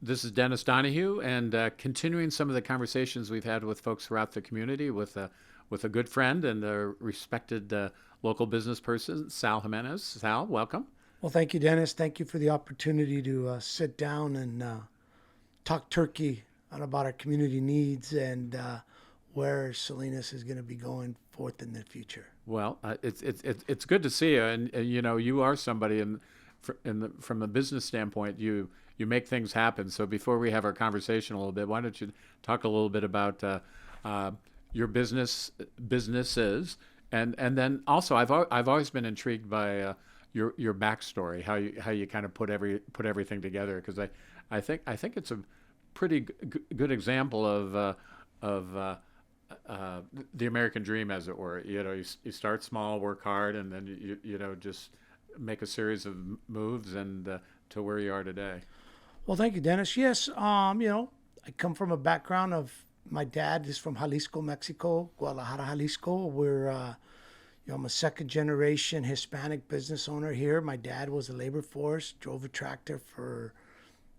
This is Dennis Donahue, and continuing some of the conversations we've had with folks throughout the community with a good friend and a respected local business person, Sal Jimenez. Sal, welcome. Well, thank you, Dennis. Thank you for the opportunity to sit down and talk turkey about our community needs and where Salinas is going to be going forth in the future. Well, it's good to see you, and you know you are somebody from a business standpoint. You make things happen. So before we have our conversation a little bit, why don't you talk a little bit about uh, your businesses, and then also I've always been intrigued by your backstory, how you kind of put everything together, because I think it's a pretty good example of the American dream, as it were. You know, you start small, work hard, and then just make a series of moves and to where you are today. Well, thank you, Dennis. Yes, I come from a background of my dad is from Jalisco, Mexico, Guadalajara, Jalisco. I'm a second generation Hispanic business owner here. My dad was a labor force, drove a tractor for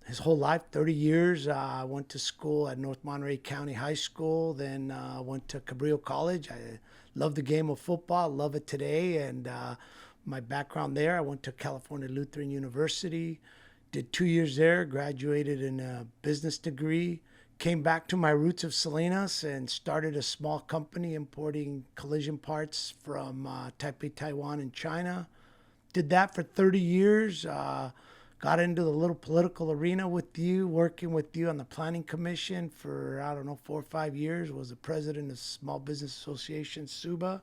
his whole life, 30 years. I went to school at North Monterey County High School, then went to Cabrillo College. I love the game of football, love it today. And my background there, I went to California Lutheran University, did 2 years there, graduated in a business degree, came back to my roots of Salinas and started a small company importing collision parts from Taipei, Taiwan, and China. Did that for 30 years. Got into the little political arena with you, working with you on the planning commission for, I don't know, 4 or 5 years. Was the president of Small Business Association, SUBA.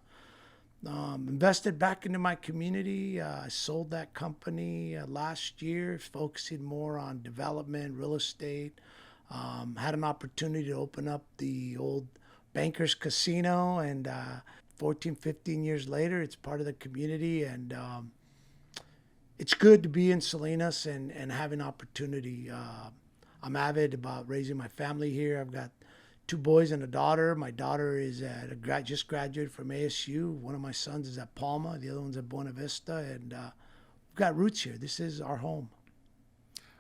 Invested back into my community. I sold that company last year, focusing more on development, real estate. Had an opportunity to open up the old Bankers Casino, and 14, 15 years later, it's part of the community. And it's good to be in Salinas and having opportunity. I'm avid about raising my family here. I've got two boys and a daughter. My daughter is just graduated from ASU. One of my sons is at Palma. The other one's at Buena Vista. And we've got roots here. This is our home.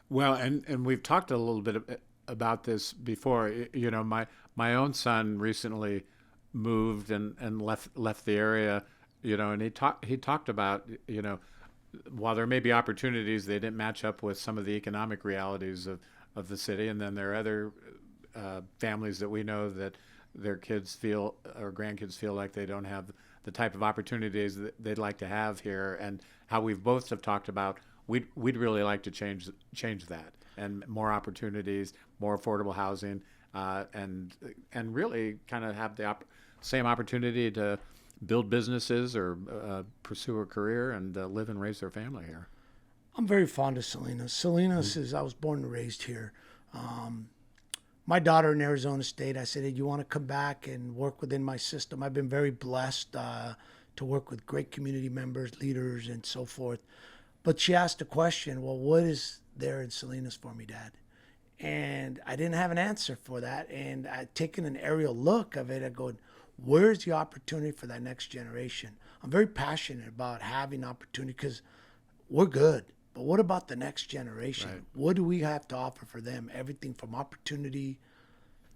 Well, and we've talked a little bit about this before. You know, my own son recently moved and left the area. You know, and he talked about, you know, while there may be opportunities, they didn't match up with some of the economic realities of the city. And then there are other families that we know that their kids feel or grandkids feel like they don't have the type of opportunities that they'd like to have here. And how we've both have talked about we'd really like to change that, and more opportunities, more affordable housing, and really kind of have the same opportunity to build businesses or pursue a career and live and raise their family here. I'm very fond of Salinas. Salinas is, I was born and raised here. Um, my daughter in Arizona State, I said, hey, you want to come back and work within my system? I've been very blessed to work with great community members, leaders, and so forth. But she asked the question, well, what is there in Salinas for me, Dad? And I didn't have an answer for that. And I'd taken an aerial look of it. I go, where's the opportunity for that next generation? I'm very passionate about having opportunity because we're good. But what about the next generation? Right. What do we have to offer for them? Everything from opportunity,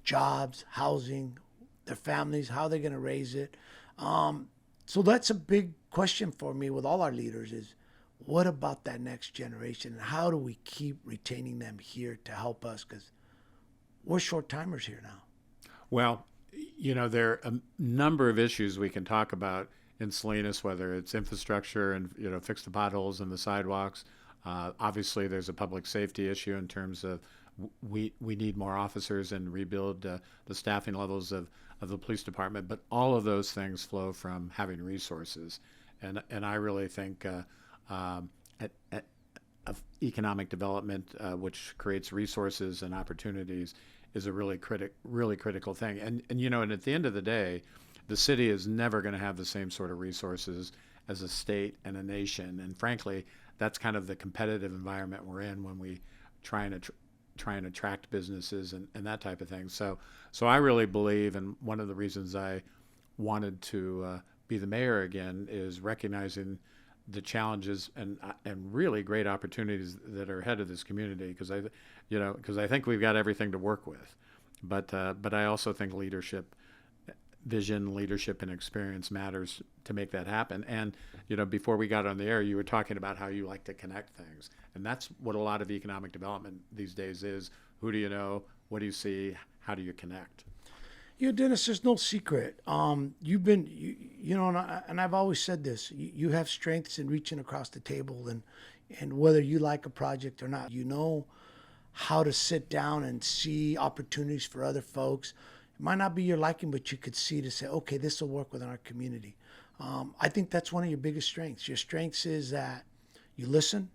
jobs, housing, their families, how they're going to raise it. So that's a big question for me with all our leaders is what about that next generation? And how do we keep retaining them here to help us? Because we're short timers here now. Well, you know, there are a number of issues we can talk about in Salinas, whether it's infrastructure and, you know, fix the potholes and the sidewalks. Obviously, there's a public safety issue in terms of we need more officers and rebuild the staffing levels of the police department. But all of those things flow from having resources, and I really think at of economic development, which creates resources and opportunities, is a really critical thing. And you know, and at the end of the day, the city is never going to have the same sort of resources as a state and a nation. And frankly, that's kind of the competitive environment we're in when we try and try and attract businesses and that type of thing. So I really believe, and one of the reasons I wanted to be the mayor again is recognizing the challenges and really great opportunities that are ahead of this community, because I think we've got everything to work with, but I also think vision, leadership, and experience matters to make that happen. And before we got on the air, you were talking about how you like to connect things, and that's what a lot of economic development these days is. Who do you know? What do you see? How do you connect? Dennis, there's no secret. You've been, and I've always said this. You have strengths in reaching across the table, and whether you like a project or not, you know how to sit down and see opportunities for other folks. It might not be your liking, but you could see to say, okay, this will work within our community. I think that's one of your biggest strengths. Your strengths is that you listen,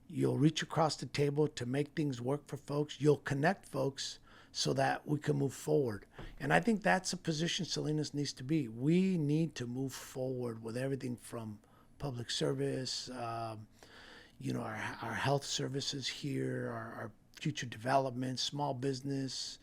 you'll reach across the table to make things work for folks, you'll connect folks so that we can move forward. And I think that's a position Salinas needs to be. We need to move forward with everything from public service, our health services here, our future development, small business.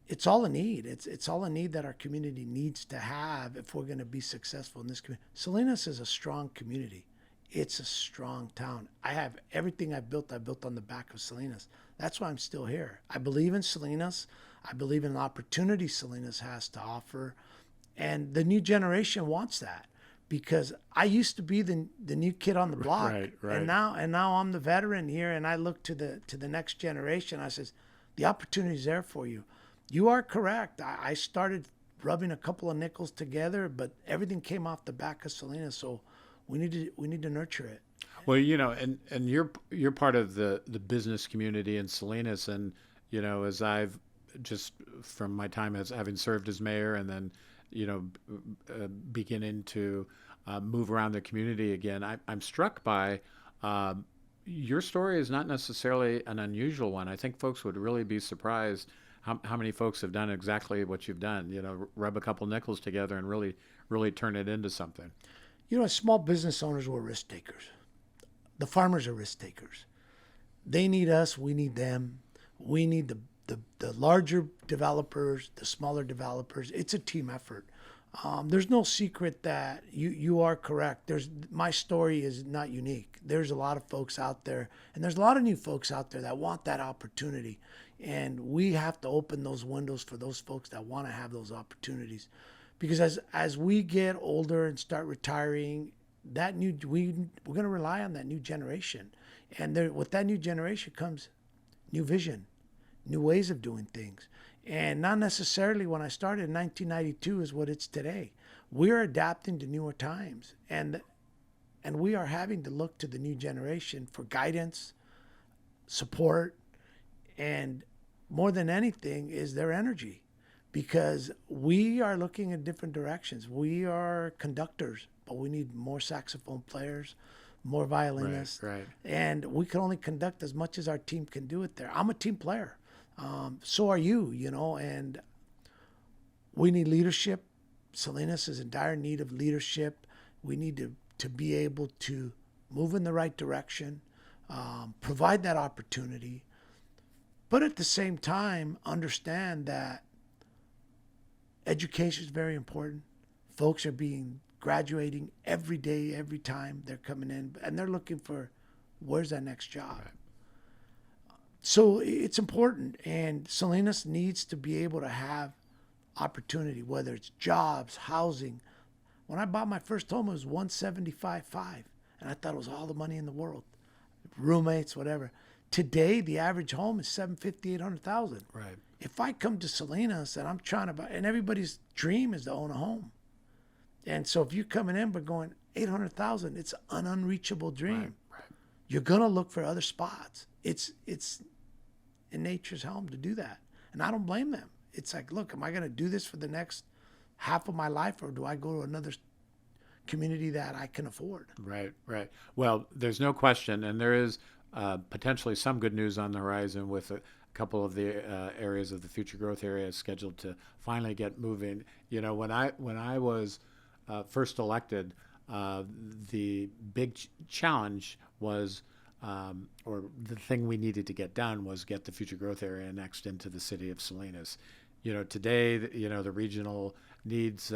It's all a need. It's all a need that our community needs to have if we're going to be successful in this community. Salinas is a strong community. It's a strong town. I have everything I built on the back of Salinas. That's why I'm still here. I believe in Salinas. I believe in the opportunity Salinas has to offer. And the new generation wants that, because I used to be the new kid on the block. Right. And now I'm the veteran here, and I look to the next generation. I says, the opportunity is there for you. You are correct. I started rubbing a couple of nickels together, but everything came off the back of Salinas. So we need to nurture it. Well, and you're part of the business community in Salinas, and as I've just from my time as having served as mayor, and then beginning to move around the community again, I'm struck by your story is not necessarily an unusual one. I think folks would really be surprised how many folks have done exactly what you've done. Rub a couple nickels together and really turn it into something. Small business owners were risk takers. The farmers are risk takers. They need us. We need them. We need the larger developers, the smaller developers. It's a team effort. There's no secret that you are correct. My story is not unique. There's a lot of folks out there, and there's a lot of new folks out there that want that opportunity. And we have to open those windows for those folks that want to have those opportunities. Because as we get older and start retiring, we're going to rely on that new generation. And with that new generation comes new vision, new ways of doing things. And not necessarily when I started in 1992 is what it's today. We're adapting to newer times. And we are having to look to the new generation for guidance, support, and more than anything is their energy. Because we are looking in different directions. We are conductors, but we need more saxophone players, more violinists. Right. And we can only conduct as much as our team can do it there. I'm a team player. So are you, and we need leadership. Salinas is in dire need of leadership. We need to be able to move in the right direction, provide that opportunity, but at the same time, understand that education is very important. Folks are graduating every day, every time they're coming in, and they're looking for where's that next job. Right. So it's important, and Salinas needs to be able to have opportunity, whether it's jobs, housing. When I bought my first home, it was $175,500, and I thought it was all the money in the world. Roommates, whatever. Today, the average home is $750,000, $800,000. Right. If I come to Salinas and I'm trying to buy, and everybody's dream is to own a home. And so if you're coming in but going $800,000, it's an unreachable dream. Right. You're going to look for other spots. It's in nature's home to do that. And I don't blame them. It's like, look, am I going to do this for the next half of my life, or do I go to another community that I can afford? Right. Well, there's no question, and there is potentially some good news on the horizon with a couple of the areas of the future growth area scheduled to finally get moving. When I was first elected, the big challenge was, or the thing we needed to get done was get the future growth area annexed into the city of Salinas. Today, the regional needs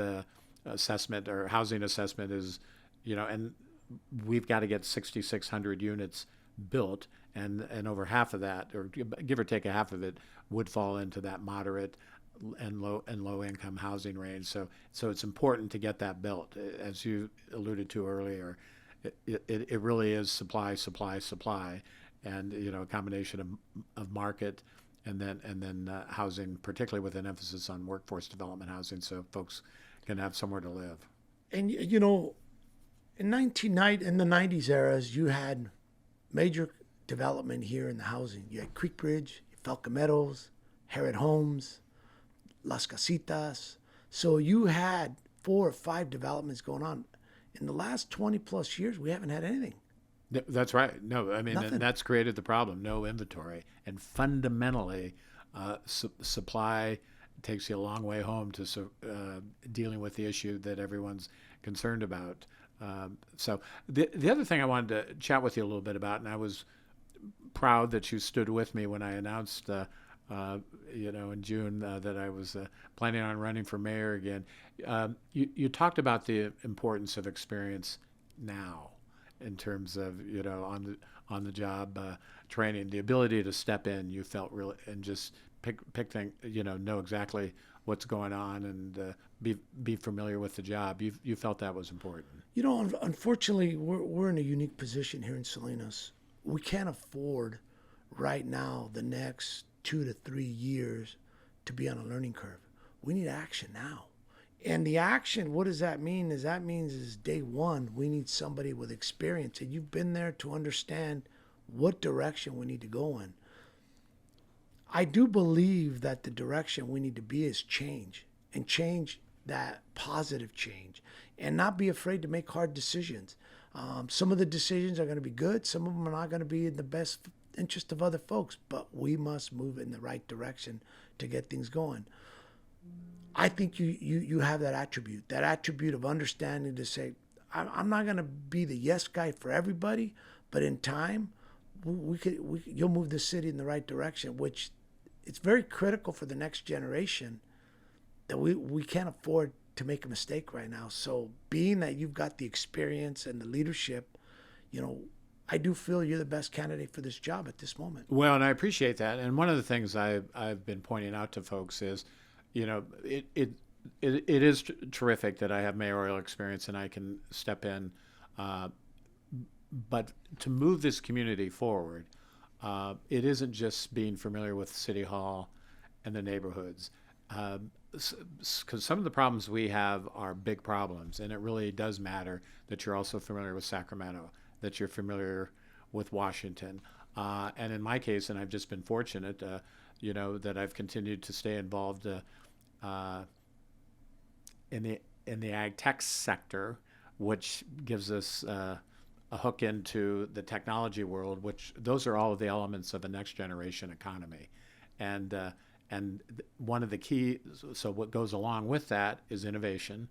assessment or housing assessment is, and we've got to get 6,600 units built, and over half of that, or give or take a half of it, would fall into that moderate and low income housing range. So it's important to get that built, as you alluded to earlier. It really is supply, and a combination of market and then housing, particularly with an emphasis on workforce development housing, so folks can have somewhere to live. And in the 90s eras, you had major development here in the housing. You had Creek Bridge, Falcon Meadows, Harriet Homes, Las Casitas. So you had 4 or 5 developments going on. In the last 20 plus years, we haven't had anything. That's right. No, I mean, Nothing. and that's created the problem. No inventory, and fundamentally, supply takes you a long way home to dealing with the issue that everyone's concerned about. So the other thing I wanted to chat with you a little bit about, and I was proud that you stood with me when I announced, in June, that I was planning on running for mayor again. You talked about the importance of experience now, in terms of on the job training, the ability to step in. You felt really, and just pick things, know exactly what's going on, and be familiar with the job. You felt that was important. Unfortunately, we're in a unique position here in Salinas. We can't afford right now the next 2 to 3 years to be on a learning curve. We need action now. And the action, what does that mean? That means is day one, we need somebody with experience. And you've been there to understand what direction we need to go in. I do believe that the direction we need to be is change, and change that positive change, and not be afraid to make hard decisions. Some of the decisions are going to be good. Some of them are not going to be in the best interest of other folks, but we must move in the right direction to get things going. I think you have that attribute of understanding to say, I'm not going to be the yes guy for everybody, but in time, you'll move the city in the right direction, which it's very critical for the next generation that we can't afford to make a mistake right now. So being that you've got the experience and the leadership, I do feel you're the best candidate for this job at this moment. Well, and I appreciate that. And one of the things I've been pointing out to folks is, it is terrific that I have mayoral experience and I can step in, but to move this community forward, it isn't just being familiar with City Hall and the neighborhoods, because some of the problems we have are big problems, and it really does matter that you're also familiar with Sacramento, that you're familiar with Washington, and in my case, and I've just been fortunate, that I've continued to stay involved in the ag tech sector, which gives us a hook into the technology world, which those are all of the elements of a next generation economy, and one of the key. So what goes along with that is innovation,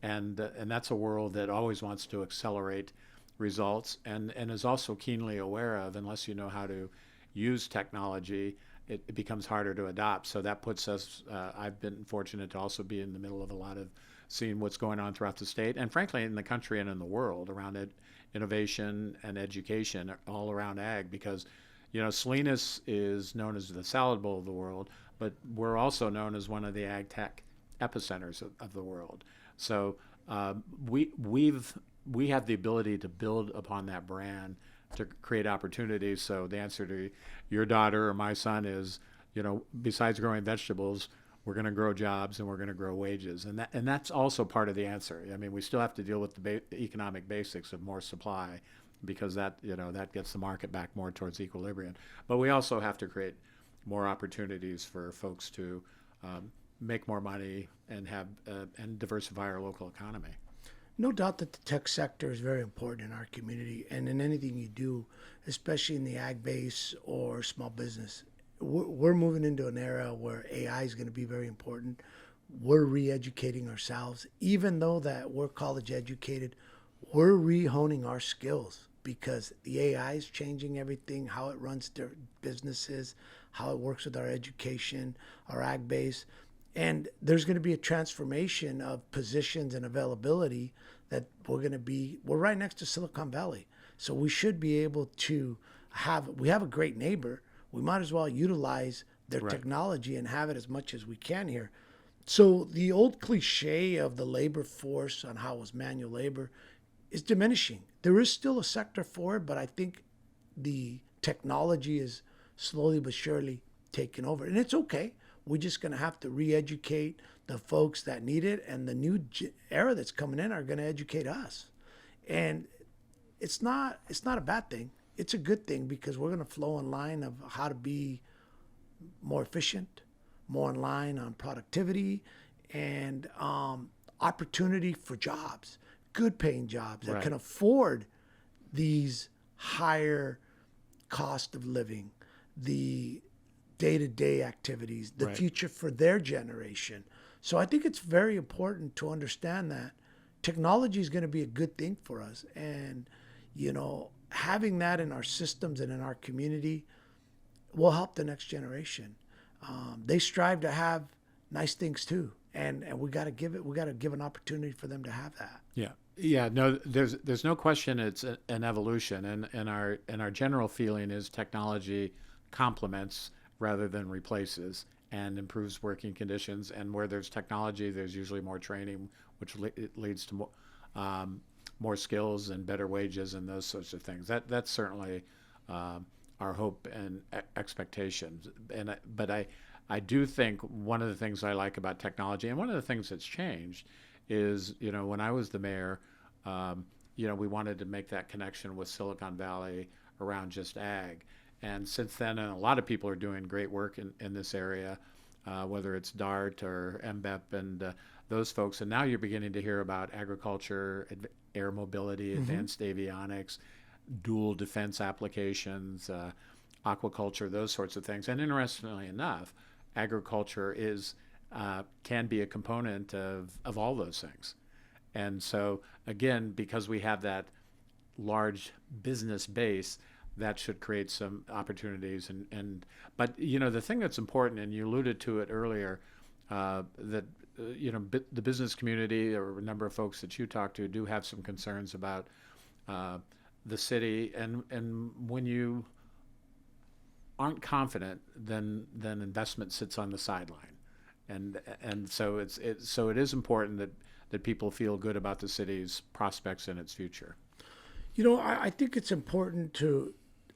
and that's a world that always wants to accelerate results, and is also keenly aware of, unless you know how to use technology, it becomes harder to adopt. So that puts us, I've been fortunate to also be in the middle of a lot of seeing what's going on throughout the state, and frankly in the country and in the world around innovation and education all around ag, because Salinas is known as the salad bowl of the world, but we're also known as one of the ag tech epicenters of the world. So we have the ability to build upon that brand to create opportunities. So the answer to your daughter or my son is, besides growing vegetables, we're going to grow jobs and we're going to grow wages, and that's also part of the answer. I mean, we still have to deal with the economic basics of more supply, because that gets the market back more towards equilibrium. But we also have to create more opportunities for folks to make more money and have and diversify our local economy. No doubt that the tech sector is very important in our community, and in anything you do, especially in the ag base or small business. We're moving into an era where AI is going to be very important. We're re-educating ourselves. Even though that we're college educated, we're re-honing our skills, because the AI is changing everything, how it runs their businesses, how it works with our education, our ag base. And there's going to be a transformation of positions and availability that we're right next to Silicon Valley. So we should be able to we have a great neighbor. We might as well utilize their Right. technology and have it as much as we can here. So the old cliche of the labor force on how it was manual labor is diminishing. There is still a sector for it, but I think the technology is slowly but surely taking over. And it's okay. We're just going to have to re-educate the folks that need it, and the new era that's coming in are going to educate us. And it's not a bad thing. It's a good thing because we're going to flow in line of how to be more efficient, more in line on productivity and opportunity for jobs, good paying jobs that Right. can afford these higher cost of living, the day-to-day activities, the Right. future for their generation. So I think it's very important to understand that technology is going to be a good thing for us. And, having that in our systems and in our community will help the next generation. They strive to have nice things too. And we got to give an opportunity for them to have that. Yeah. Yeah, no, there's no question it's an evolution, and our general feeling is technology complements rather than replaces and improves working conditions. And where there's technology, there's usually more training, which it leads to more skills and better wages and those sorts of things. That's certainly our hope and expectations. But I do think one of the things I like about technology, and one of the things that's changed, is when I was the mayor, we wanted to make that connection with Silicon Valley around just ag. And since then, and a lot of people are doing great work in this area, whether it's DART or MBEP and those folks. And now you're beginning to hear about agriculture, air mobility, advanced avionics, dual defense applications, aquaculture, those sorts of things. And interestingly enough, agriculture can be a component of all those things. And so, again, because we have that large business base, that should create some opportunities. But the thing that's important, and you alluded to it earlier, that the business community or a number of folks that you talk to do have some concerns about the city, and when you aren't confident, then investment sits on the sideline, and so it is important that people feel good about the city's prospects and its future. I think it's important to,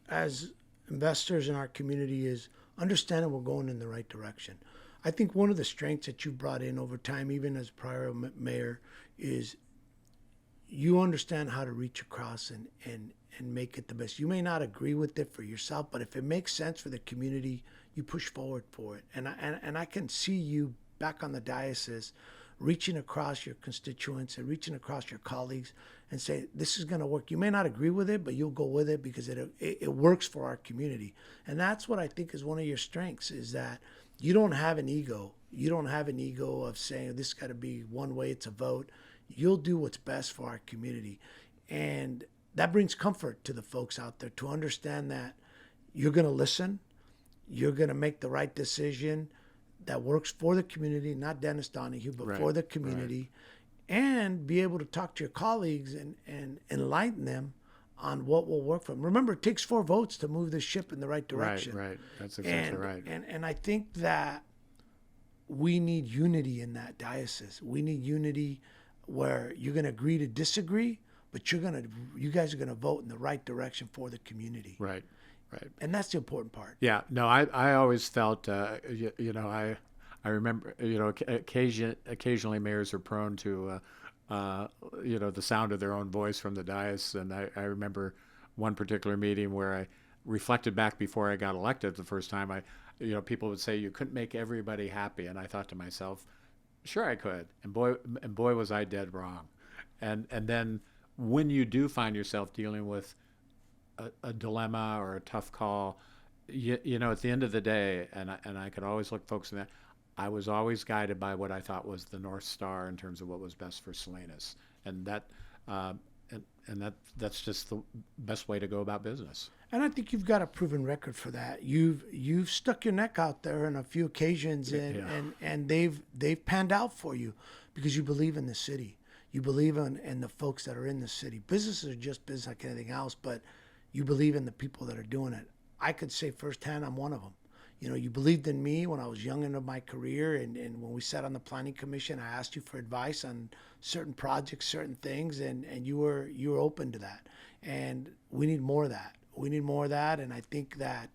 as investors in our community, is understanding we're going in the right direction. I think one of the strengths that you brought in over time, even as prior mayor, is you understand how to reach across and make it the best. You may not agree with it for yourself, but if it makes sense for the community, you push forward for it. And I can see you back on the diocese reaching across your constituents and reaching across your colleagues and say, this is going to work. You may not agree with it, but you'll go with it because it works for our community. And that's what I think is one of your strengths, is that you don't have an ego. You don't have an ego of saying this got to be one way, it's a vote. You'll do what's best for our community. And that brings comfort to the folks out there to understand that you're going to listen, you're going to make the right decision that works for the community, not Dennis Donahue, but for the community, and be able to talk to your colleagues and enlighten them on what will work for them. Remember, it takes 4 votes to move this ship in the right direction. Right. That's exactly right. And I think that we need unity in that diocese. We need unity where you're going to agree to disagree, but you guys are going to vote in the right direction for the community. Right. And that's the important part. Yeah. No, I always felt, I remember, occasionally mayors are prone to, the sound of their own voice from the dais. And I remember one particular meeting where I reflected back before I got elected the first time. People would say you couldn't make everybody happy. And I thought to myself, sure I could. And boy was I dead wrong. And then when you do find yourself dealing with a dilemma or a tough call, at the end of the day, and I could always look folks in that, I was always guided by what I thought was the North Star in terms of what was best for Salinas, and that's just the best way to go about business. And I think you've got a proven record for that. You've stuck your neck out there on a few occasions, and they've panned out for you because you believe in the city. You believe in the folks that are in the city. Businesses are just business like anything else, but you believe in the people that are doing it. I could say firsthand, I'm one of them. You know, you believed in me when I was young into my career, and when we sat on the planning commission, I asked you for advice on certain projects, certain things, and you were open to that. And we need more of that. We need more of that, and I think that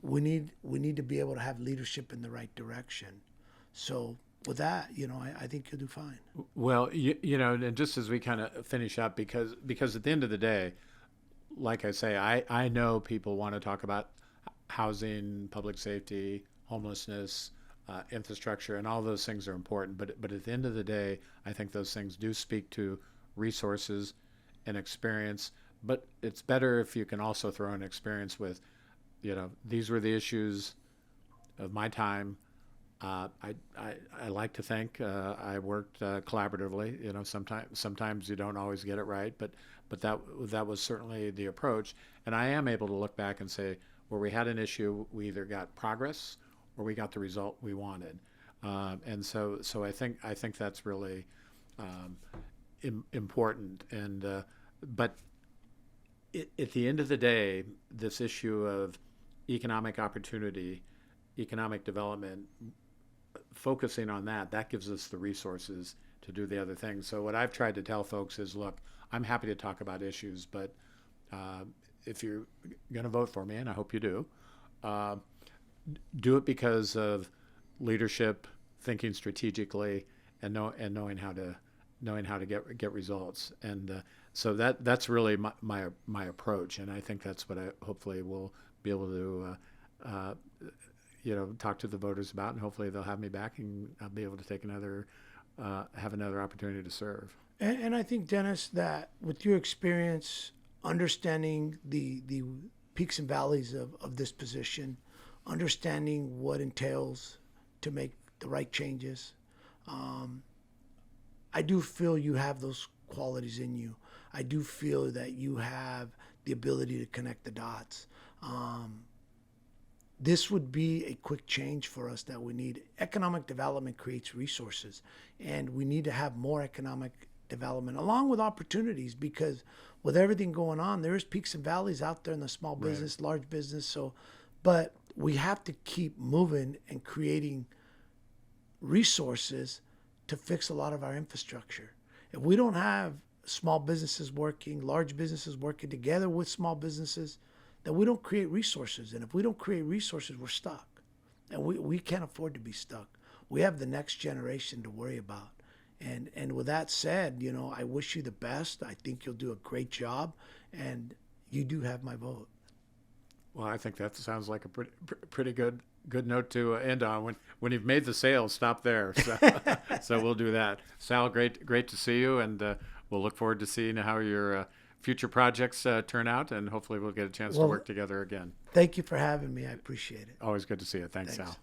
we need to be able to have leadership in the right direction. So with that, you know, I think you'll do fine. Well, you know, and just as we kind of finish up, because at the end of the day, like I say, I know people want to talk about housing, public safety, homelessness, infrastructure, and all those things are important. But at the end of the day, I think those things do speak to resources and experience. But it's better if you can also throw in experience with, you know, these were the issues of my time. I like to think I worked collaboratively. You know, sometimes you don't always get it right, but that was certainly the approach. And I am able to look back and say, where we had an issue, we either got progress or we got the result we wanted. And so I think that's really important. And but at the end of the day, this issue of economic opportunity, economic development, focusing on that gives us the resources to do the other things. So what I've tried to tell folks is, look, I'm happy to talk about issues, but if you're going to vote for me, and I hope you do it because of leadership, thinking strategically, and knowing how to get results. And so that's really my approach, and I think that's what I hopefully will be able to you know, talk to the voters about, and hopefully they'll have me back, and I'll be able to take have another opportunity to serve. And I think, Dennis, that with your experience, understanding the peaks and valleys of this position, understanding what entails to make the right changes, I do feel you have those qualities in you. I do feel that you have the ability to connect the dots. This would be a quick change for us that we need. Economic development creates resources, and we need to have more economic development along with opportunities, because with everything going on, there's peaks and valleys out there in the small business, right, large business. So, but we have to keep moving and creating resources to fix a lot of our infrastructure. If we don't have small businesses working, large businesses working together with small businesses, that we don't create resources. And if we don't create resources, we're stuck. And we can't afford to be stuck. We have the next generation to worry about. And with that said, you know, I wish you the best. I think you'll do a great job. And you do have my vote. Well, I think that sounds like a pretty good note to end on. When you've made the sale, stop there. So, so we'll do that. Sal, great to see you, and we'll look forward to seeing how your future projects turn out, and hopefully we'll get a chance to work together again. Thank you for having me. I appreciate it. Always good to see you. Thanks. Sal.